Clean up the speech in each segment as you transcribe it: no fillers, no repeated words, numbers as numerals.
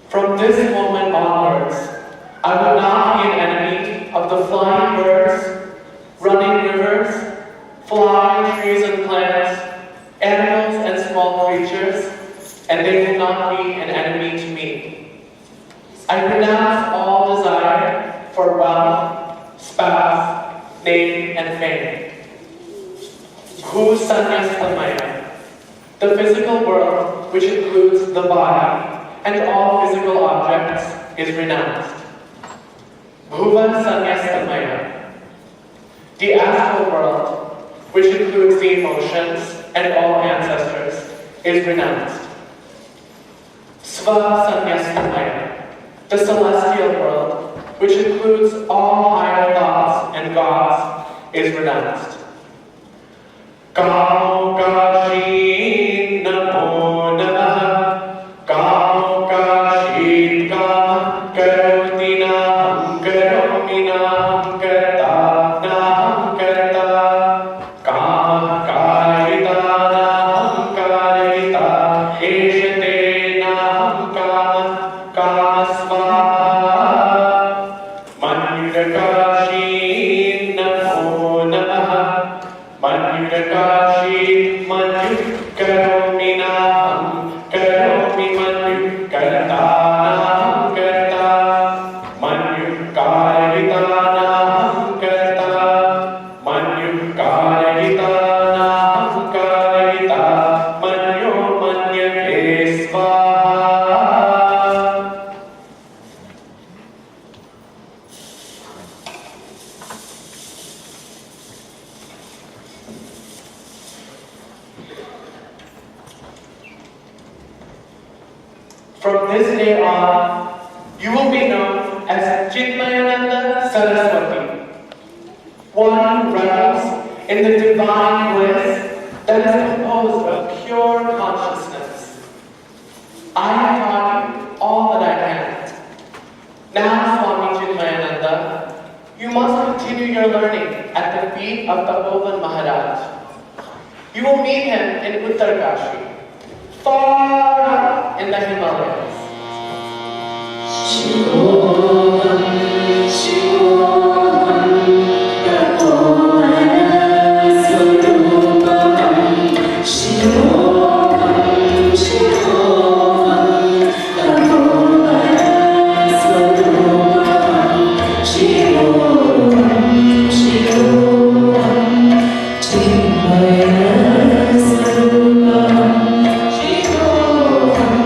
From this moment onwards, I will not be an enemy of the flying birds, running rivers, flying trees and plants, animals and small creatures, and they will not be an enemy to me. I renounce all desire for wealth, spouse, name, and fame. Who sanyastamaya, the physical world, which includes the body, and all physical objects, is renounced. Bhuva sanyastamaya, the astral world, which includes the emotions and all ancestors, is renounced. Sva sanyastamaya, the celestial world, which includes all higher thoughts and gods, is renounced. Kamo gashi namo namaha, kamo gashi kam karoti nam karomi nam karta nam karta, kam karita nam karita, eshate nam kam kasva, manjurakashi namo namaha, manjurakashi manjukaromi nam karomi manjukarta nam karta, manjukarita nam karta, manjukarita nam karita, manyo manyate svaha. From this day on, you will be known as Chikmayananda Saraswati, one who revels in the divine bliss that is composed of pure consciousness. I have taught you all that I can. Now, Swami Chikmayananda, you must continue your learning at the feet of Tapovan Maharaj. You will meet him in Uttarkashi, far up in the Himalayas. Shivoham, Shivoham, Tapopara Swarupam. Shivoham, Shivoham, Tapopara Swarupam. Shivoham, Shivoham, Chinmaya Swarupam. Shivoham,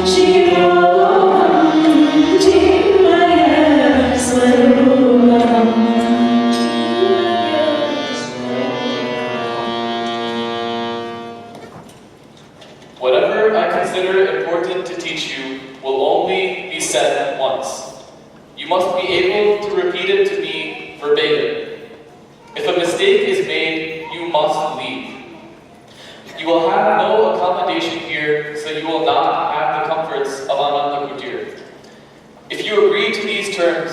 Shivoham, Chinmaya Swarupam. Whatever I consider important to teach you will only be said once. You must be able to repeat it to me verbatim. If a mistake is made, you must leave. You will have no accommodation here, so you will not have the comforts of Ananda Kutir. If you agree to these terms,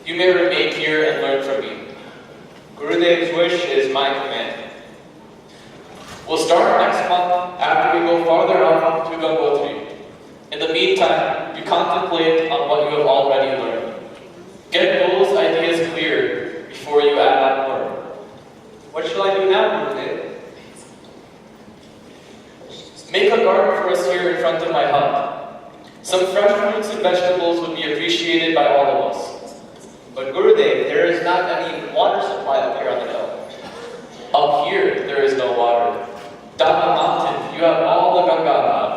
you may remain here and learn from me. Gurudev's wish is my command. We'll start next month after we go farther up to Gangotri. In the meantime, you contemplate on what you have already learned. Get those ideas clear before you add on more. What shall I do now, Gurudev? Make a garden for us here in front of my hut. Some fresh fruits and vegetables would be appreciated by all of us. But Gurudev, there is not any water supply up here on the hill. Up here, there is no water. Down the mountain, you have all the Ganga.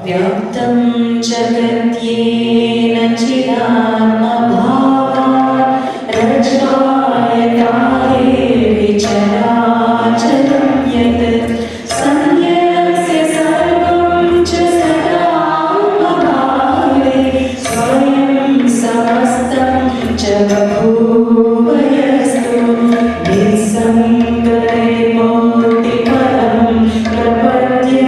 व्याप्तं जगत्येन चिदात्मभावात् रक्षायताये विचराचरं यत् संयस्य सर्वं च सदा भावे स्वयं समस्तं च बभूवयस्तु निस्सङ्गरे मूर्तिपरं प्रपद्य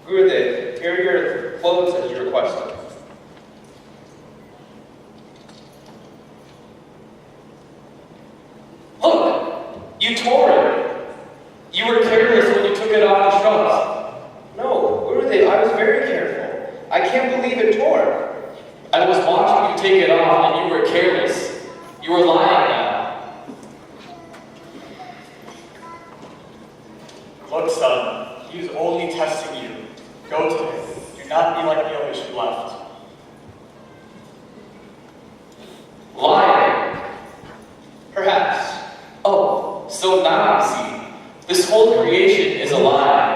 Gurudev, here are your clothes as you requested. Look! You tore it! You were careless when you took it off the shrubs. No, Gurudev, I was very careful. I can't believe it tore. I was watching you take it off and you were careless. You were lying now. Look, son, he is only testing you. Go to him. Do not be like the others who left. Lying. Perhaps. Oh, so now you see. This whole creation is a lie.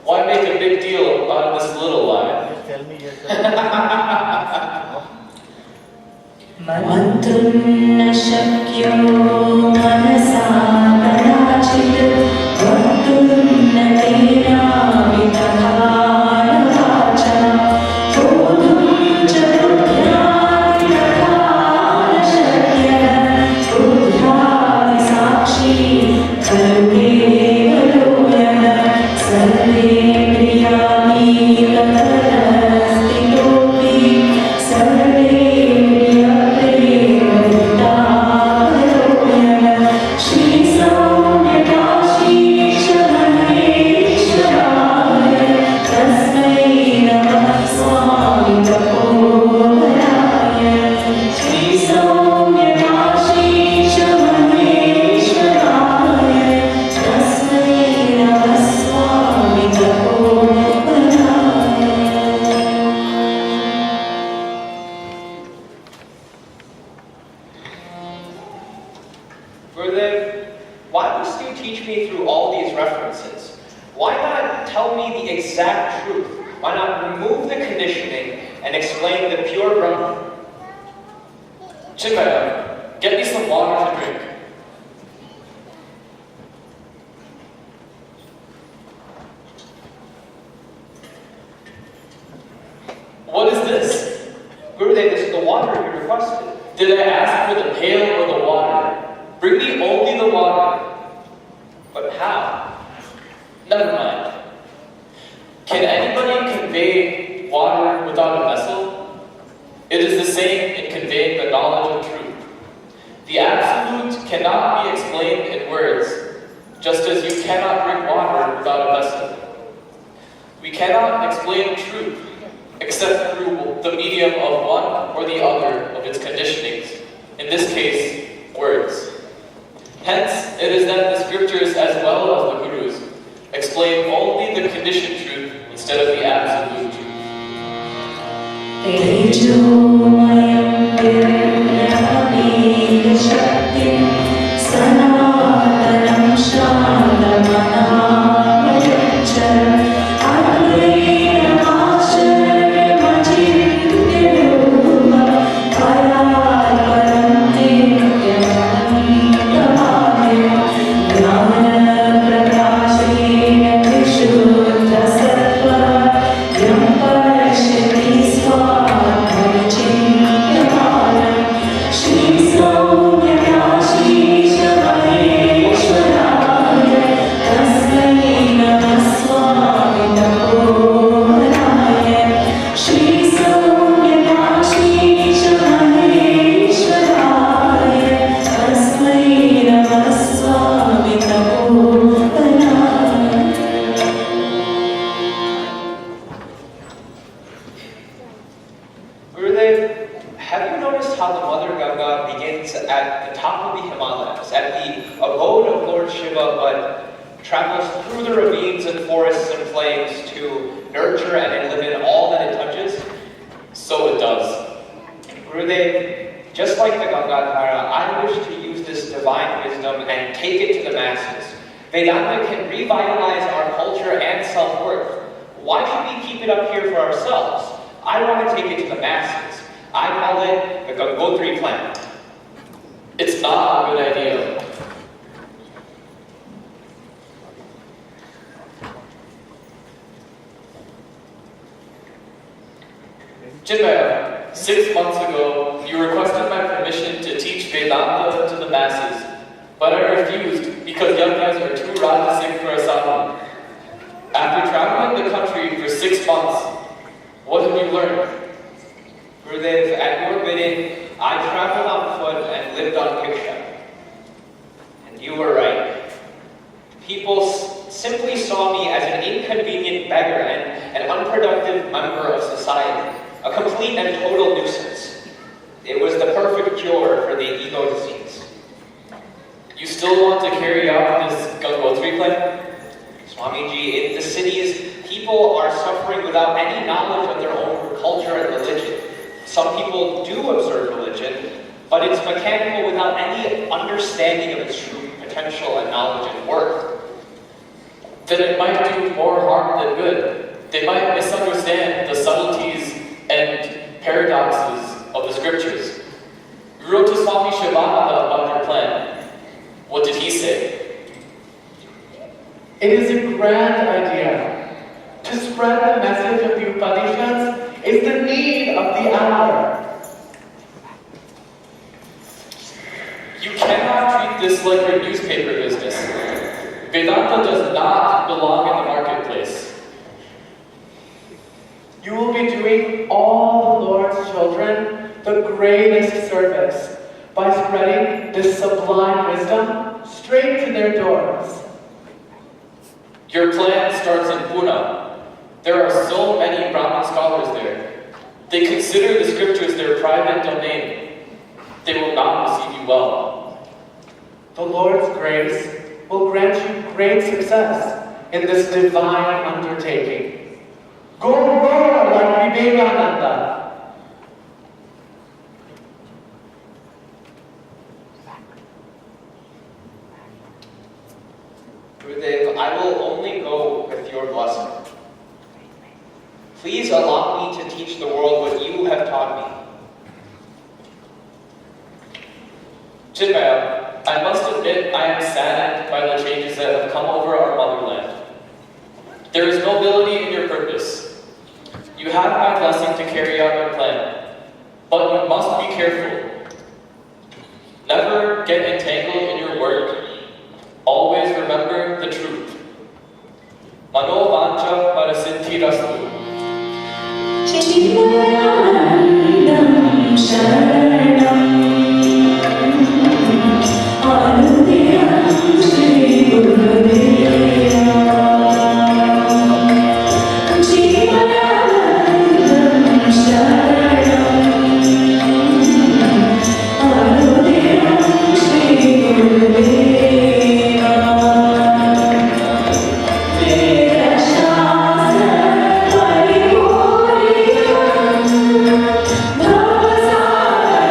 Why make a big deal out of this little lie? मन्तुन्न शक्यो मनसा कदाचित् वक्तुन्न तेनावितथा न वाचा बोधुं च बुद्ध्यादि तथा न शक्यः बुद्ध्यादि साक्षी खलु केवलोऽयः सर्वेन्द्रियाणि ततस्थितोऽपि Gurudev, why must you teach me through all these references? Why not tell me the exact truth? Why not remove the conditioning and explain the pure Brahman? Chykchicago, get me some water to drink. What is this? Gurudev, this is the water you requested. Did I ask for the pail or the water? Bring me only the water. But how? Never mind. Can anybody convey water without a vessel? It is the same in conveying the knowledge of truth. The absolute cannot be explained in words, just as you cannot drink water without a vessel. We cannot explain truth except through the medium of one or the other of its conditionings, in this case, words. Hence, it is that the scriptures as well as the gurus explain only the conditioned truth instead of the absolute truth. तेजोमयं निर्मलमेव शक्तिं सनातनं शान्तमनामयच्च forests and plains to nurture and live in all that it touches? So it does. Gurudev, just like the Gangadhara, I wish to use this divine wisdom and take it to the masses. Vedanta can revitalize our culture and self-worth. Why should we keep it up here for ourselves? I want to take it to the masses. I call it the Gangotri plan. It's not a good idea. Chinmaya, 6 months ago, you requested my permission to teach Vedanta to the masses, but I refused because young guys are too rajasic for a sadhu. After traveling the country for 6 months, what have you learned? Gurudev, at your bidding, I traveled on foot and lived on chykchicago. And you were right. People simply saw me as an inconvenient beggar and an unproductive member of society, a complete and total nuisance. It was the perfect cure for the ego disease. You still want to carry out this Gangotri plan? Swamiji, in the cities, people are suffering without any knowledge of their own culture and religion. Some people do observe religion, but it's mechanical without any understanding of its true potential and knowledge and worth. Then it might do more harm than good. They might misunderstand the subtleties and paradoxes of the scriptures. You wrote to Swami Shivananda about your plan. What did he say? It is a grand idea. To spread the message of the Upanishads is the need of the hour. You cannot treat this like your newspaper business. Vedanta does not belong in the marketplace. You will be doing all the Lord's children the greatest service by spreading this sublime wisdom straight to their doors. Your plan starts in Pune. There are so many Brahmin scholars there. They consider the scriptures their private domain. They will not receive you well. The Lord's grace will grant you great success in this divine undertaking. Go roar like Vivekananda. Gurudev, I will only go with your blessing. Please allow me to teach the world what you have taught me. Chinmaya, I must admit I am saddened by the changes that have come over our motherland. There is nobility in your purpose. You have my blessing to carry out your plan, but you must be careful. Never get entangled in your work. Always remember the truth. Mano vancha parasiddhirastu. Chikchicago Sharanam Anudhyam Shri Gurudeva Chikchicago Sharanam Anudhyam Shri Gurudeva Shastra Paripuriyam Bhavasara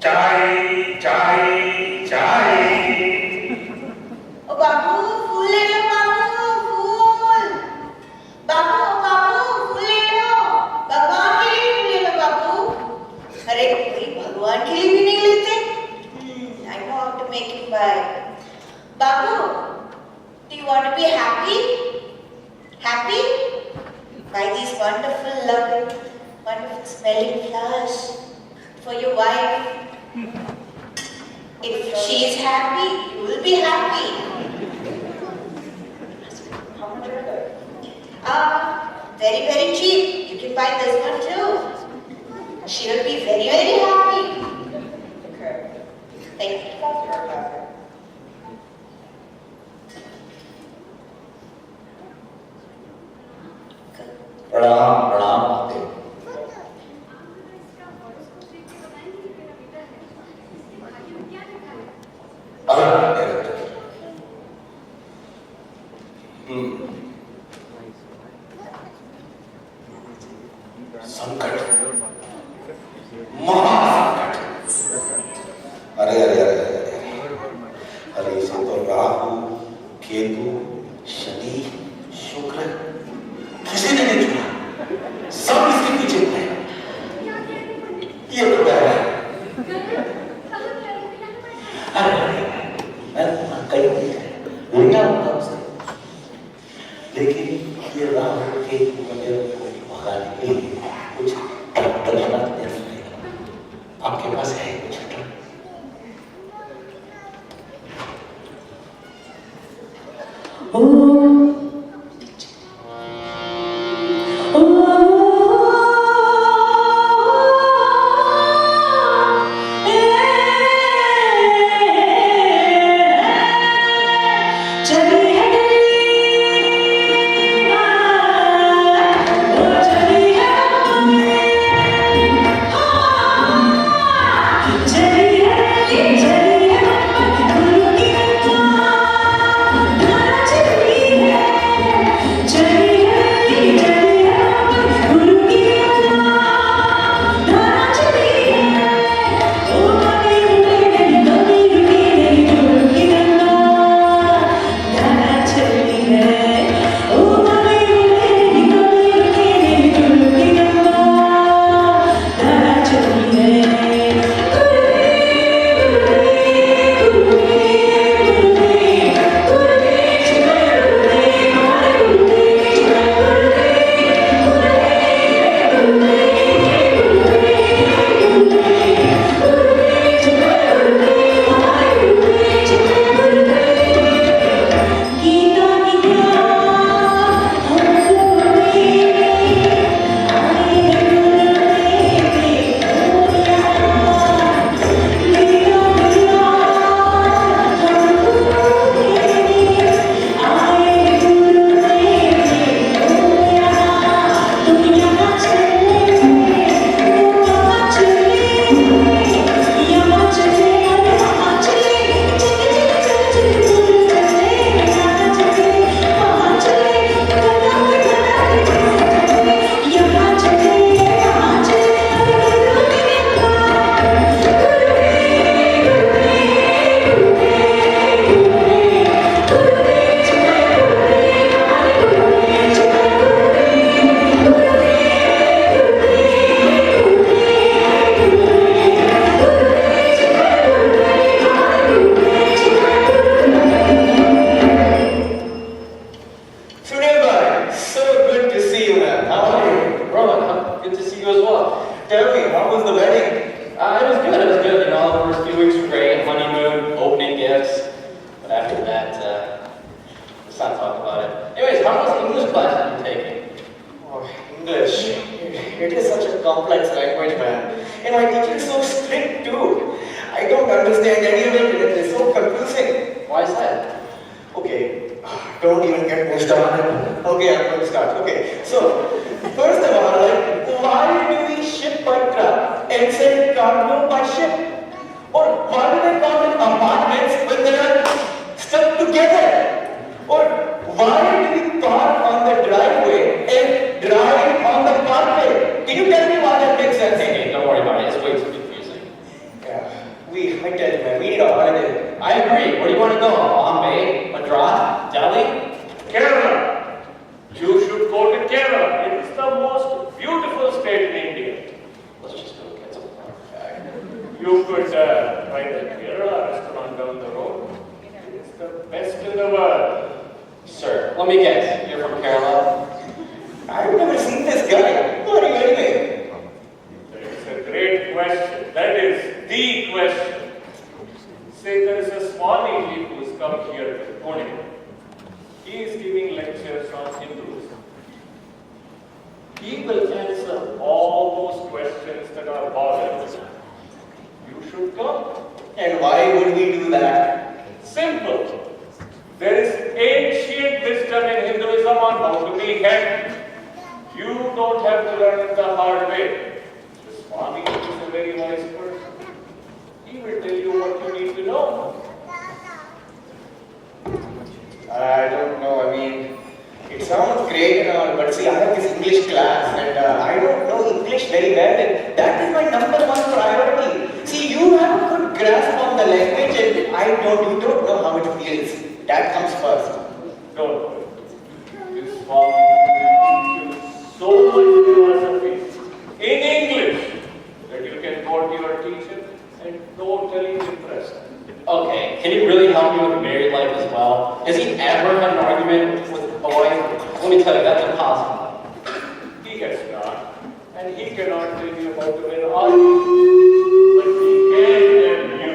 Chai, chai, chai. ओ बाबू फूल ले लो बाबू फूल बाबू फूल ले लो भगवान के लिए फूल ले लो बाबू अरे कोई भगवान के लिए भी नहीं लेते I know how to make him buy Babu do you want to be happy buy these wonderful loving wonderful smelling flowers for your wife if she is happy you will be happy. How much are they? Very, very cheap. You can buy this one too. She will be very, very happy. Okay. Thank you for your brother. प्रणाम प्रणाम आते संकट महासंकट अरे अरे अरे अरे अरे इसे तो राहु केतु शनि शुक्र किसी ने नहीं चुना सब इसके पीछे थे ये तो है अरे मैं कई उल्टा होता उससे लेकिन ये राहु केतु वगैरह को भगाने के लिए कुछ करना जरूरी है आपके पास है कुछ Don't worry about it, it's way too confusing. Yeah. I tell you, man, we need a holiday. I agree. Where do you want to go? Bombay, Madras, Delhi? Kerala. You should go to Kerala. It is the most beautiful state in India. Let's just go get some fun. You could try the Kerala restaurant down the road. It's the best in the world. Sir, let me guess. You're from Kerala? I've never seen this guy. Who are you anyway? That is a great question. That is the question. Say there is a Swamiji who has come here to Pune. He is giving lectures on Hinduism. He will answer all those questions that are bothering us. You should come. And why would we do that? Simple. There is ancient wisdom in Hinduism on how to be head. You don't have to learn it the hard way. The Swami is a very wise person. He will tell you what you need to know. I don't know. I mean, it sounds great and all, but see, I have this English class and I don't know English very well, and that is my number one priority. See, you have a good grasp on the language and you don't know how it feels. That comes first. Don't worry. This Swami will teach you so much philosophy in English that you can go to your teacher and totally impress him. Okay, can you really help me with married life as well? Has he ever had an argument with a wife? Let me tell you, that's impossible. He has not, and he cannot tell you about the way argument. But he can tell you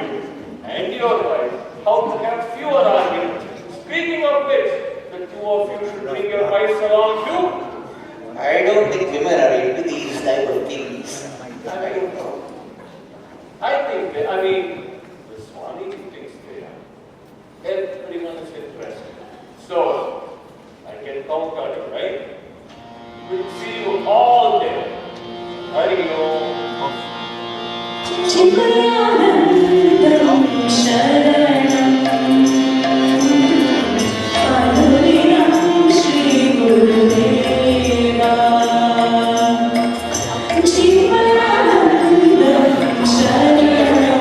and your wife how to have fewer arguments. Speaking of which, the two of you should bring your wives along too. I don't think women are into these type of things. I don't know. I think that, the Swami thinks they are. Everyone is interested. So, I can count on you, right? We'll see you all there. Hari Om. चिन्मयानन्दं शरणं अनुदिनं श्रीगुरुदेवा चिन्मयानन्दं शरणं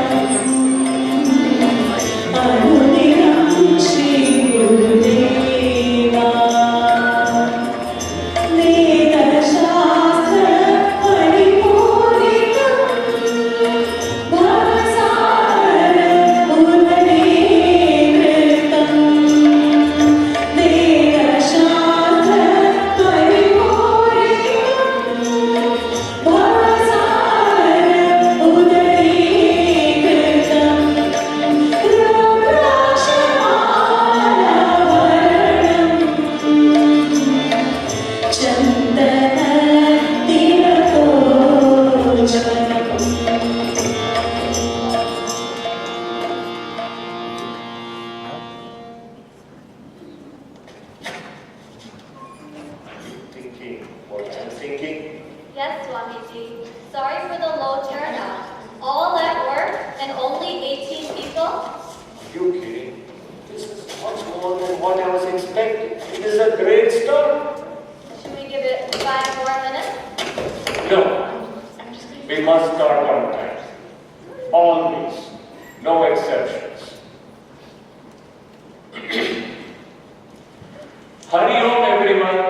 अनुदिनं श्रीगुरुदेवा वेदशास्त्र परिपूरितं भवसागर उदरीकृतं वेदशास्त्र परिपूरितं भवसागर उदरीकृतं रुद्राक्षमालाभरणं चन्दनतिलकोज्ज्वलम् Thinking what I'm thinking. Yes, Swamiji. Sorry for the low turnout. All that work and only 18 people? Are you kidding? This is much more than what I was expecting. It is a great start. Should we give it 5 more minutes? No. We must start on time. Always. No exceptions. Hari Om, everyone.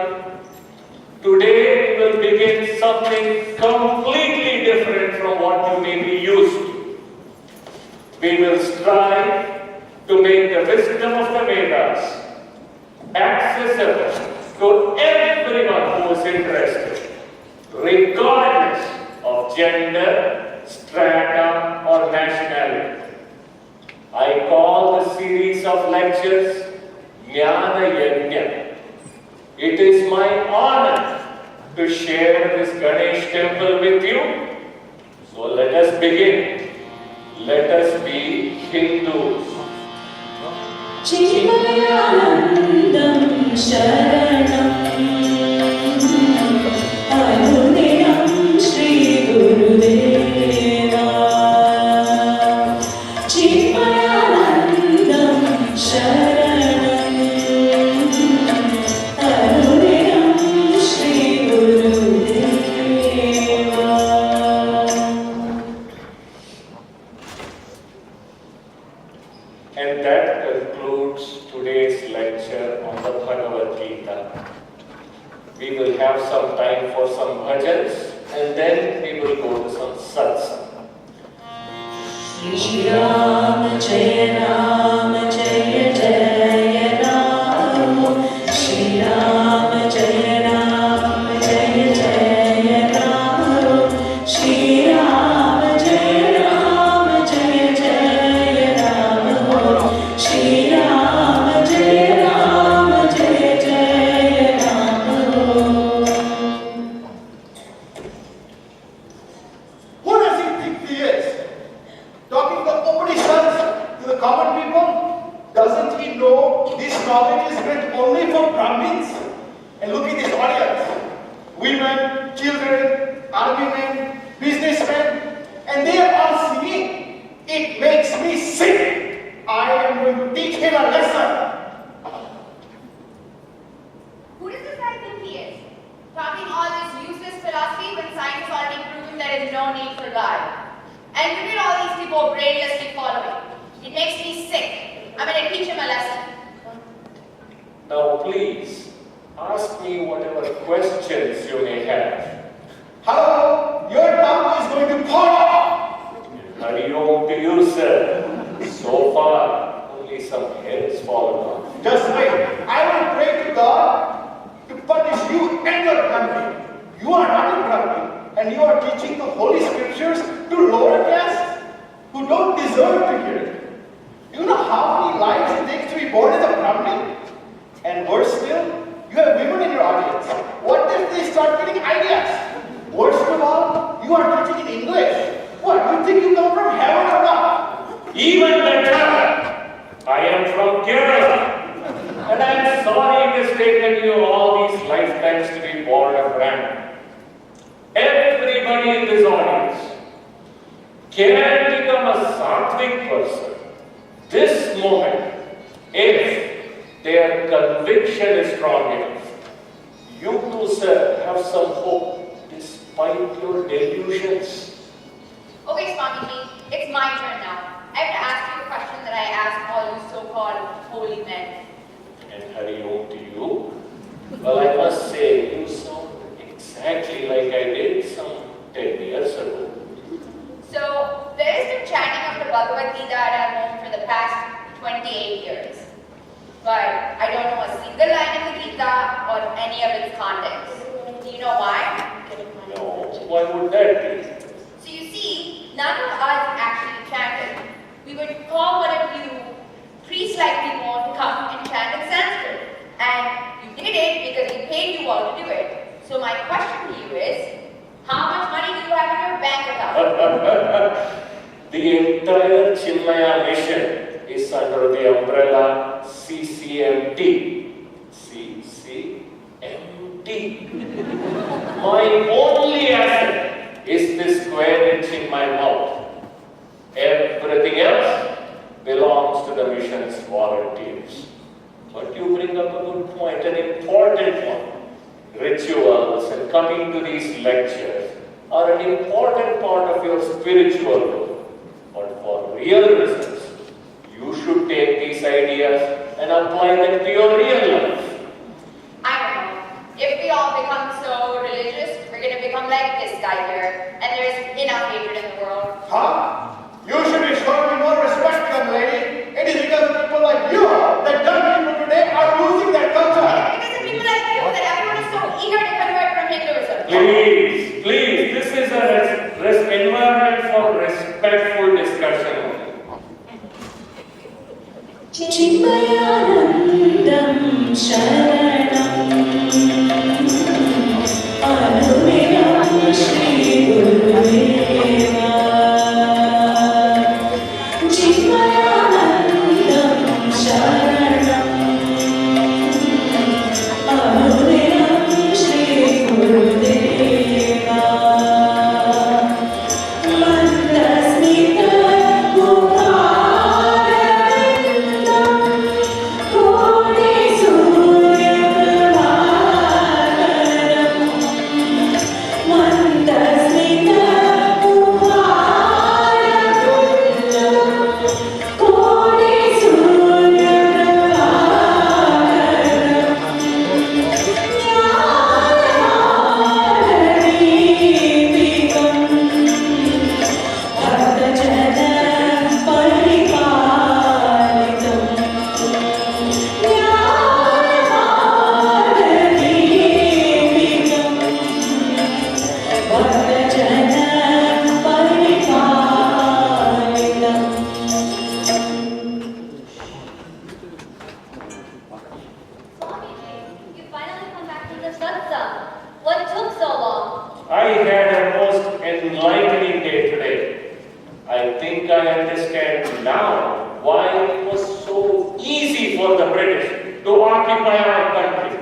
Today we will begin something completely different from what you may be used to. We will strive to make the wisdom of the Vedas accessible to everyone who is interested, regardless of gender, strata, or nationality. I call the series of lectures Jnana Yajna. It is my honor to share this Ganesh temple with you. So let us begin. Let us be Hindus. चिन्मयानन्दं शरणं अनुदिनं श्रीगुरुदेवा चिन्मयानन्दं शरणं अनुदिनं श्रीगुरुदेवा And that concludes today's lecture on the Bhagavad Gita. We will have some time for some bhajans and then we will go to some satsang. Shri Ram Jaya Jaya Ram. Shri Ram Jaya Jaya Ram. Shri Ram Jaya Jaya Ram. Shri Ram Jaya Jaya Ram. Who does he think he is? Talking the Upanishads to the common people? Doesn't he know this knowledge is meant only for Brahmins? And look at this audience. Women, children, army men, businessmen, and they are all singing. It makes me sick. I am going to teach him a lesson. Who does this guy think he is? Talking all this useless philosophy when science has already proven there is no need for God. And look at all these people brainlessly following. It makes me sick. I'm going to teach him a lesson. Now please, ask me whatever questions you may have. Hello, your tongue is going to fall off. Hari Om to you, sir. So far, only some hair has fallen off. Just wait. I will pray to God to punish you and your family. You are not a Brahmin, and you are teaching the holy scriptures to lower castes who don't deserve to hear it. You know how many lives it takes to be born as a Brahmin? And worse still, you have women in your audience. What if they start getting ideas? Worst of all, you are teaching in English. What, you think you come from heaven or what? Even better, I am from Kerala. And I am sorry it has taken you all these lifetimes to be born a Brahmin. Everybody in this audience can become a sattvic person this moment if their conviction is strong enough. You too, sir, have some hope despite your delusions. Okay, Swamiji, it's my turn now. I have to ask you a question that I ask all you so-called holy men. And Hari Om to you. Well, I must say, you sound exactly like I did some 10 years ago. So, there has been chanting of the Bhagavad Gita at our home for the past 28 years. But I don't know a single line in the Gita or any of its contents. Do you know why? No, why would that be? So you see, none of us actually chanted. We would call one of you priest-like people to come and chant in Sanskrit. And you did it because we paid you all to do it. So my question to you is, how much money do you have in your bank account? The entire Chinmaya mission is under the umbrella CCMT. CCMT. My only asset is this square inch in my mouth. Everything else belongs to the mission's volunteers. But you bring up a good point, an important one. Rituals and coming to these lectures are an important part of your spiritual growth. But for real results, you should take these ideas and apply them to your real life. I don't know. If we all become so religious, we're going to become like this guy here. And there's enough hatred in the world. Huh? You should be showing me more respect, young lady. It is because of people like you that young people today are losing their culture. Because of people like you that everyone is so eager to convert from Hinduism. Please, this is an environment for respectful discussion. Chinmayanandam Sharanam Anuvinam Shri Gurudeva Chinmayanandam Sharanam Anuvinam Shri Gurudeva Mandasmita Kodesu understand now why it was so easy for the British to occupy our country.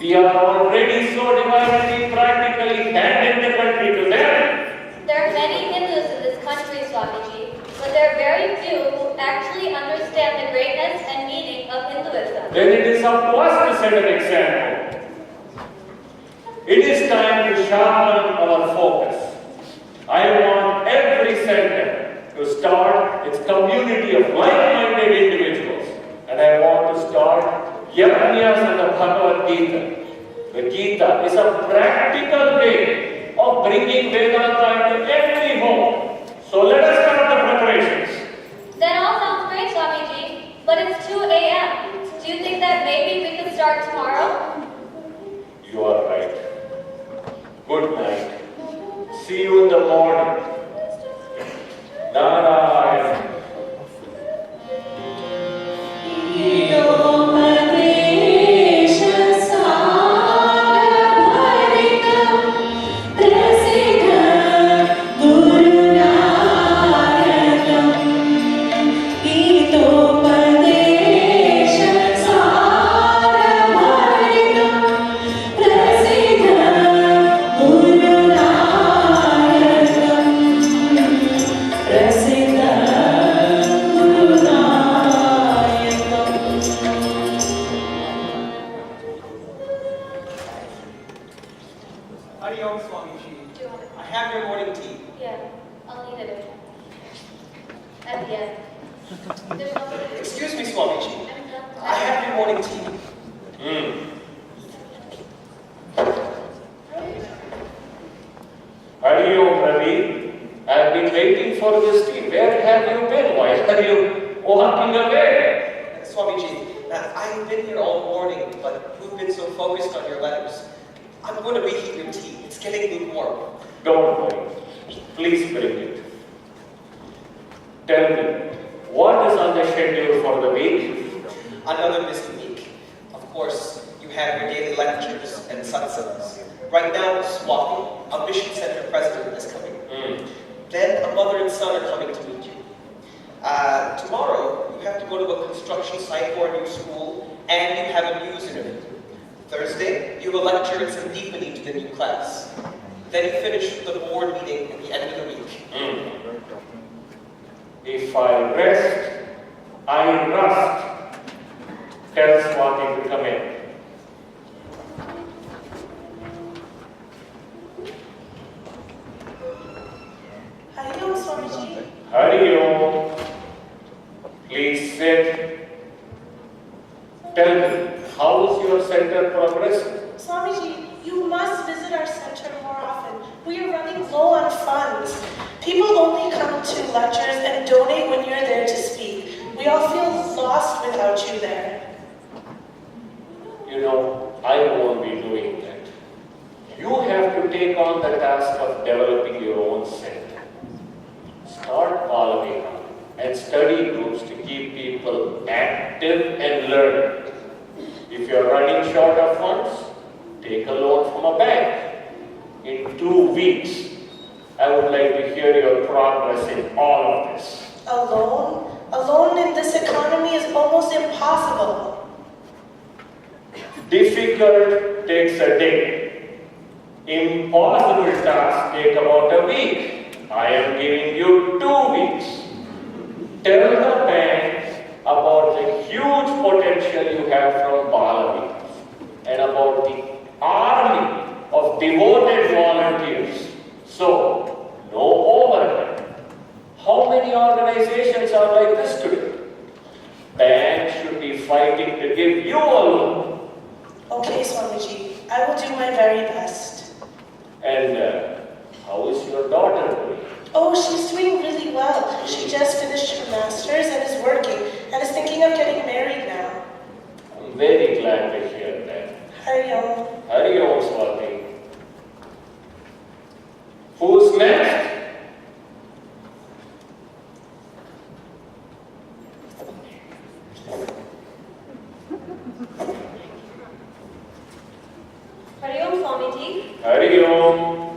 We are already so divided, we practically handed the country to them. There are many Hindus in this country, Swamiji, but there are very few who actually understand the greatness and meaning of Hinduism. Then it is up to us to set an example. It is time to sharpen our focus. I want every center to start its community of like-minded individuals. And I want to start Yajnas and the Bhagavad Gita. The Gita is a practical way of bringing Vedanta into every home. So let us start the preparations. That all sounds great, Swamiji, but it's 2 a.m. Do you think that maybe we could start tomorrow? You are right. Good night. See you in the morning. Narayana. Hariom Swamiji. I have your morning tea. Yeah, I'll need it. At the end. There's no Excuse me, Swamiji. I'm done. I have your morning tea. Hari Om Ravi. I have been waiting for this tea. Where have you been? Why are you walking away? Swamiji, I've been here all morning, but you've been so focused on your letters. I'm going to reheat your tea. It's getting lukewarm. Don't worry. Please bring it. Tell me, what is on the schedule for the week? Another busy week. Of course, you have your daily lectures and satsangs. Right now, Swami, a mission center president, is coming. Then a mother and son are coming to meet you. Tomorrow, you have to go to a construction site for a new school, and you have a news interview. Thursday, you have a lecture and some deepening to the new class. Then you finish with the board meeting at the end of the week. If I rest, I rust. Tell Swami to come in. Hariom, Swamiji. Hari Om. Please sit. Tell me, how is your center progressing? Swamiji, you must visit our center more often. We are running low on funds. People only come to lectures and donate when you're there to speak. We all feel lost without you there. You know, I won't be doing that. You have to take on the task of developing your own center. Start following and study groups to keep people active and learning. If you're running short of funds, take a loan from a bank. In 2 weeks, I would like to hear your progress in all of this. A loan? A loan in this economy is almost impossible. Difficult takes a day. Impossible tasks take about a week. I am giving you 2 weeks. Tell the bank about the huge potential you have from Balavi and about the army of devoted volunteers. So, no overhead. How many organizations are like this today? Banks should be fighting to give you a loan. Okay, Swamiji, I will do my very best. And how is your daughter doing? Oh, she's doing really well. She just finished her master's and is working and is thinking of getting married now. I'm very glad to hear that. Hariom. Hari Om Swati. Who's next? Hariom, Swamiji. Hari Om.